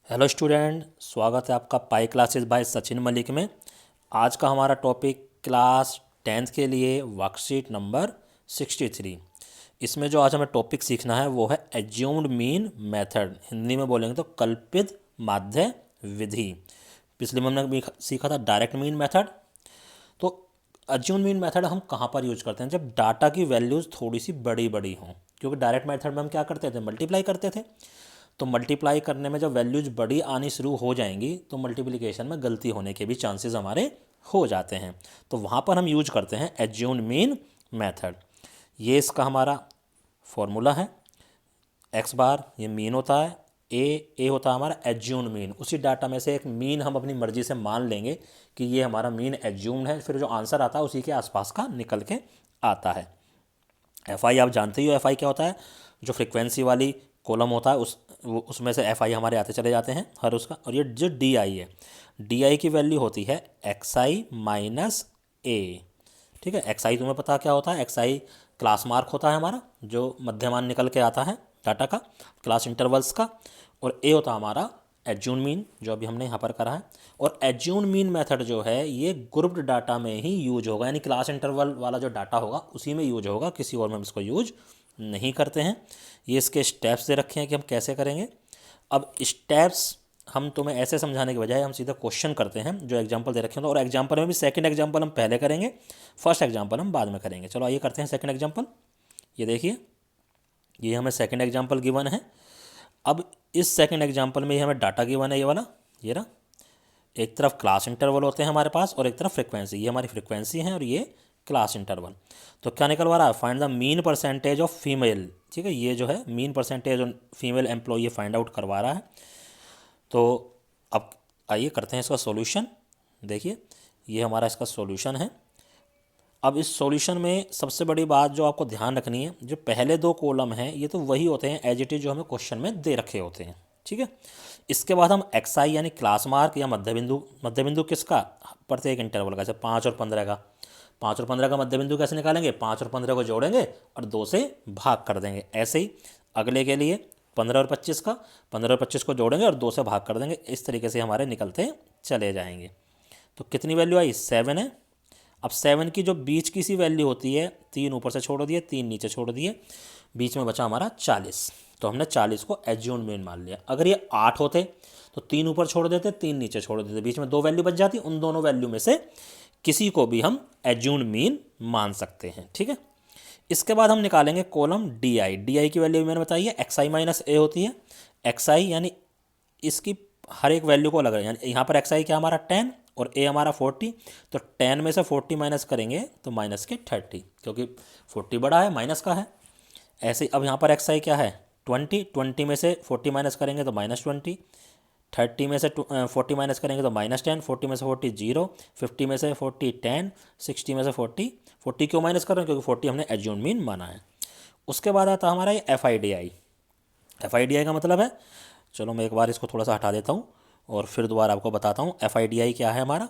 Hello student, स्वागत है आपका pi classes bye Sachin Malik में। आज का हमारा टॉपिक क्लास 10th के लिए वर्कशीट नंबर 63। इसमें जो आज हमें टॉपिक सीखना है वो है एज्यूम्ड मीन मेथड। हिंदी में बोलेंगे तो कल्पित माध्य विधि। पिछले में हमने सीखा था डायरेक्ट मीन मेथड। तो एज्यूम्ड मीन मेथड हम कहाँ पर यूज करते हैं? जब डाटा की वैल्यूज़ थोड़ी सी बड़ी बड़ी हों। क्योंकि डायरेक्ट मेथड में हम क्या करते थे? मल्टीप्लाई करते थे। तो मल्टीप्लाई करने में जब वैल्यूज बड़ी आनी शुरू हो जाएंगी तो मल्टीप्लिकेशन में गलती होने के भी चांसेस हमारे हो जाते हैं। तो वहाँ पर हम यूज करते हैं एज्यूम्ड मीन मेथड। ये इसका हमारा फॉर्मूला है। एक्स बार ये मीन होता है, ए होता है हमारा एज्यूम्ड मीन। उसी डाटा में से एक मीन हम अपनी मर्जी से मान लेंगे कि ये हमारा मीन एज्यूम्ड है, फिर जो आंसर आता है उसी के आसपास का निकल के आता है। एफ आई आप जानते ही हो, एफ आई क्या होता है? जो फ्रिक्वेंसी वाली कॉलम होता है उसमें से एफ आई हमारे आते चले जाते हैं हर उसका। और ये जो डी आई है, डी आई की वैल्यू होती है एक्स आई माइनस ए। ठीक है, एक्स आई तुम्हें पता क्या होता है? एक्स आई क्लास मार्क होता है हमारा, जो मध्यमान निकल के आता है डाटा का, क्लास इंटरवल्स का। और ए होता है हमारा एज्यूम्ड मीन, जो अभी हमने यहाँ पर करा है। और एज्यूम्ड मीन मेथड जो है ये ग्रुप्ड डाटा में ही यूज होगा, यानी क्लास इंटरवल वाला जो डाटा होगा उसी में यूज होगा, किसी और में हम इसको यूज नहीं करते हैं। ये इसके स्टेप्स दे रखे हैं कि हम कैसे करेंगे। अब स्टेप्स हम तुम्हें ऐसे समझाने के बजाय हम सीधा क्वेश्चन करते हैं, जो एग्जांपल दे रखे हैं। और एग्जांपल में भी सेकंड एग्जांपल हम पहले करेंगे, फर्स्ट एग्जांपल हम बाद में करेंगे। चलो आइए करते हैं सेकंड एग्जांपल। ये देखिए, ये हमें सेकंड एग्जांपल गिवन है। अब इस सेकंड एग्जांपल में ही हमें डाटा गिवन है, ये वाला, ये रहा। एक तरफ क्लास इंटरवल होते हैं हमारे पास और एक तरफ फ्रिक्वेंसी। ये हमारी फ्रिक्वेंसी है और ये क्लास इंटरवल। तो क्या निकलवा रहा है? Find the mean percentage of female. ठीक है, ये जो है mean percentage of female employ find out करवा रहा है। तो अब आइए करते हैं इसका सॉल्यूशन। देखिए, ये हमारा इसका सॉल्यूशन है। अब इस सॉल्यूशन में सबसे बड़ी बात जो आपको ध्यान रखनी है, जो पहले दो कॉलम हैं ये तो वही होते हैं एज इट इज जो हमें क्वेश्चन में दे रखे होते हैं। ठीक है, इसके बाद हम एक्स आई यानी क्लास मार्क या मध्य बिंदु किसका? प्रत्येक इंटरवल का, जैसे 5 और 15 का। 5 और 15 का मध्य बिंदु कैसे निकालेंगे? 5 और 15 को जोड़ेंगे और 2 से भाग कर देंगे। ऐसे ही अगले के लिए 15 और 25 का, 15 और 25 को जोड़ेंगे और 2 से भाग कर देंगे। इस तरीके से हमारे निकलते चले जाएंगे। तो कितनी वैल्यू आई? 7 है। अब 7 की जो बीच की सी वैल्यू होती है, 3 ऊपर से छोड़ दिए, 3 नीचे छोड़ दिए, बीच में बचा हमारा 40। तो हमने 40 को एज्यूम्ड मीन मान लिया। अगर ये 8 होते तो 3 ऊपर छोड़ देते, 3 नीचे छोड़ देते, बीच में 2 वैल्यू बच जाती। उन दोनों वैल्यू में से किसी को भी हम एज्यूम्ड मीन मान सकते हैं। ठीक है, इसके बाद हम निकालेंगे column D I. D I की वैल्यू मैंने बताई है एक्स आई माइनस ए होती है। एक्स आई यानी इसकी हर एक वैल्यू को अलग है, यानी यहाँ पर एक्स आई क्या हमारा 10 और ए हमारा 40। तो 10 में से 40 माइनस करेंगे तो माइनस के 30, क्योंकि 40 बड़ा है, माइनस का है। ऐसे ही अब यहाँ पर एक्स आई क्या है? 20। 20 में से 40 माइनस करेंगे तो -20। 30 में से 40 माइनस करेंगे तो -10। 40 में से 40 0। 50 में से 40 10। 60 में से 40। 40 क्यों माइनस कर रहे हैं? क्योंकि 40 हमने एज्यूम्ड मीन माना है। उसके बाद आता हमारा ये F I D I. F I D आई का मतलब है, चलो मैं एक बार इसको थोड़ा सा हटा देता हूँ और फिर दोबारा आपको बताता हूँ एफ आई डी आई क्या है हमारा।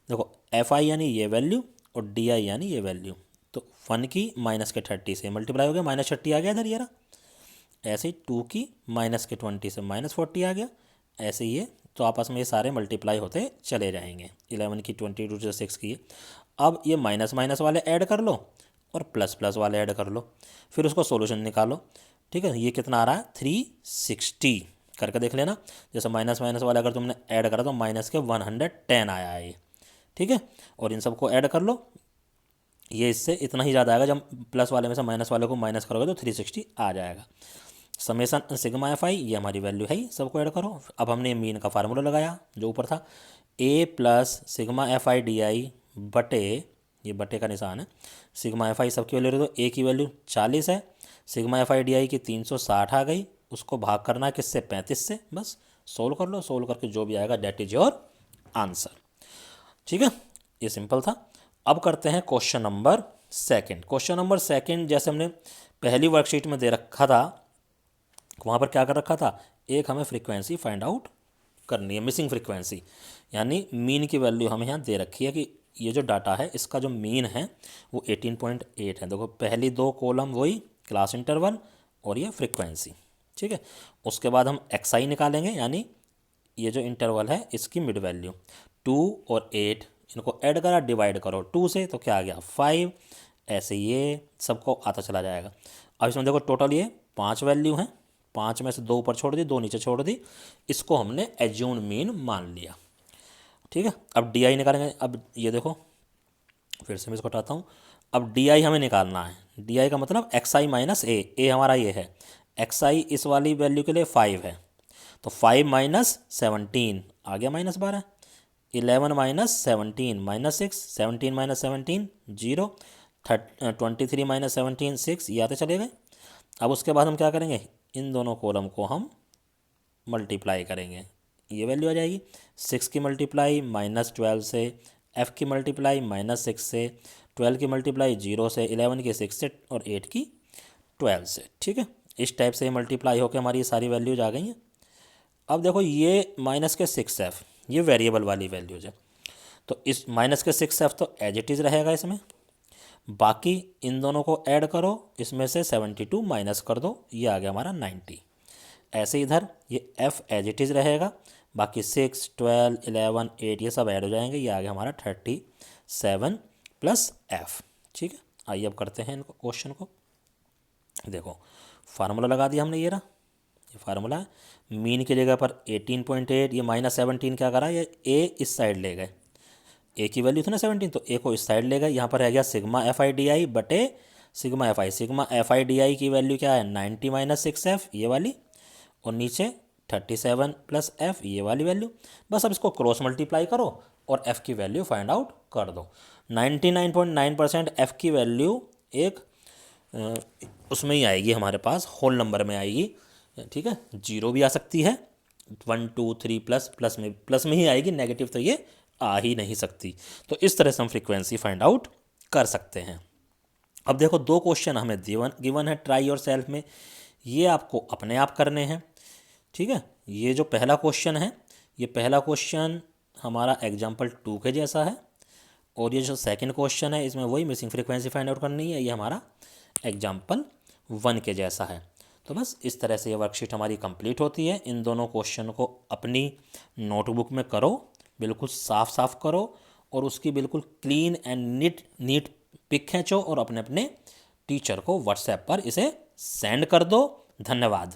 देखो, एफ आई यानी ये वैल्यू और डी आई यानी ये वैल्यू। तो 1 की माइनस के 30 से मल्टीप्लाई हो गया, -30 आ गया इधर, ये रहा। ऐसे ही 2 की माइनस के 20 से -40 आ गया। ऐसे ही ये, तो आपस में ये सारे मल्टीप्लाई होते चले जाएंगे। 11 की 22 से 6 की। अब ये माइनस माइनस वाले ऐड कर लो और प्लस प्लस वाले ऐड कर लो, फिर उसको सोल्यूशन निकालो। ठीक है, ये कितना आ रहा है? 360 करके देख लेना। जैसे माइनस माइनस वाले अगर तुमने ऐड करा तो माइनस के 110 आया है ये। ठीक है, और इन सबको ऐड कर लो, ये इससे इतना ही ज़्यादा आएगा। जब प्लस वाले में से माइनस वाले को माइनस करोगे तो 360 आ जाएगा। समेसन सिग्मा एफ आई, ये हमारी वैल्यू है ही, सबको ऐड करो। अब हमने मीन का फार्मूला लगाया जो ऊपर था, A plus sigma F I D I बटे, ये बटे का निशान है, सिग्मा एफ आई सबकी वैल्यू रख दो। ए की वैल्यू 40 है, sigma F I D I की 360 आ गई, उसको भाग करना है किससे? 35 से। बस सोल्व कर लो, सोल्व करके जो भी आएगा डेट इज योर आंसर। ठीक है, ये सिंपल था। अब करते हैं question number second. Question number second जैसे हमने पहली वर्कशीट में दे रखा था, वहाँ पर क्या कर रखा था? एक हमें फ्रीक्वेंसी फाइंड आउट करनी है, मिसिंग फ्रीक्वेंसी, यानी मीन की वैल्यू हमें यहाँ दे रखी है कि ये जो डाटा है इसका जो मीन है वो 18.8 है। देखो, पहली दो कॉलम वही क्लास इंटरवल और ये फ्रीक्वेंसी। ठीक है, उसके बाद हम एक्स आई निकालेंगे, यानी ये जो इंटरवल है इसकी मिड वैल्यू 2 और 8, इनको ऐड करा, डिवाइड करो 2 से तो क्या आ गया 5। ऐसे ये सबको आता चला जाएगा। अब इसमें देखो टोटल ये 5 वैल्यू हैं, 5 में से 2 ऊपर छोड़ दी, 2 नीचे छोड़ दी, इसको हमने एज्यूम्ड मीन मान लिया। ठीक है, अब डी आई निकालेंगे। अब ये देखो फिर से मैं इसको हटाता हूँ। अब डी आई हमें निकालना है। डी आई का मतलब एक्स आई माइनस ए हमारा ये है, एक्स आई इस वाली वैल्यू के लिए 5 है, तो 5 माइनस 17 आ गया -12, 11 माइनस 17 -6, 17 माइनस 17 0, 23 माइनस 17 6, ये आते चले गए। अब उसके बाद हम क्या करेंगे, इन दोनों कॉलम को हम मल्टीप्लाई करेंगे, ये वैल्यू आ जाएगी 6 की मल्टीप्लाई -12 से, f की मल्टीप्लाई -6 से, 12 की मल्टीप्लाई 0 से, 11 की 6 से, और 8 की 12 से। ठीक है, इस टाइप से मल्टीप्लाई होकर हमारी ये सारी वैल्यूज आ गई हैं। अब देखो ये माइनस के 6f ये वेरिएबल वाली वैल्यूज है, तो इस माइनस के 6f तो एज इट इज़ रहेगा इसमें, बाकी इन दोनों को ऐड करो, इसमें से 72 माइनस कर दो, ये आ गया हमारा 90। ऐसे इधर ये f एज इट इज़ रहेगा, बाकी 6 12 11 8 ये सब ऐड हो जाएंगे, ये आ गया हमारा 37 प्लस f। ठीक है, आइए अब करते हैं इनको क्वेश्चन को। देखो फार्मूला लगा दिया हमने, ये रहा ये फार्मूला है। मीन की जगह पर 18.8, ये -17 क्या करा, ये a इस साइड ले गए, ए की वैल्यू थी ना 17, तो ए को इस साइड ले गए। यहाँ पर रह गया sigma F I D I बटे sigma F I. Sigma F I D I की वैल्यू क्या है 90 माइनस 6f ये वाली, और नीचे 37 प्लस f ये वाली वैल्यू। बस अब इसको क्रॉस मल्टीप्लाई करो और f की वैल्यू फाइंड आउट कर दो। 99.9% f की वैल्यू एक उसमें ही आएगी हमारे पास, होल नंबर में आएगी। ठीक है, 0 भी आ सकती है, 1 2 3 प्लस में ही आएगी, नेगेटिव तो ये आ ही नहीं सकती। तो इस तरह से हम फ्रीक्वेंसी फाइंड आउट कर सकते हैं। अब देखो 2 क्वेश्चन हमें गिवन है ट्राई और सेल्फ में, ये आपको अपने आप करने हैं। ठीक है, ये जो पहला क्वेश्चन है, ये पहला क्वेश्चन हमारा एग्जाम्पल 2 के जैसा है, और ये जो सेकंड क्वेश्चन है इसमें वही मिसिंग फ्रीक्वेंसी फाइंड आउट करनी है, ये हमारा एग्जाम्पल 1 के जैसा है। तो बस इस तरह से ये वर्कशीट हमारी कंप्लीट होती है। इन दोनों क्वेश्चन को अपनी नोटबुक में करो, बिल्कुल साफ साफ करो, और उसकी बिल्कुल क्लीन एंड नीट पिक खींचो और अपने अपने टीचर को व्हाट्सएप पर इसे सेंड कर दो। धन्यवाद।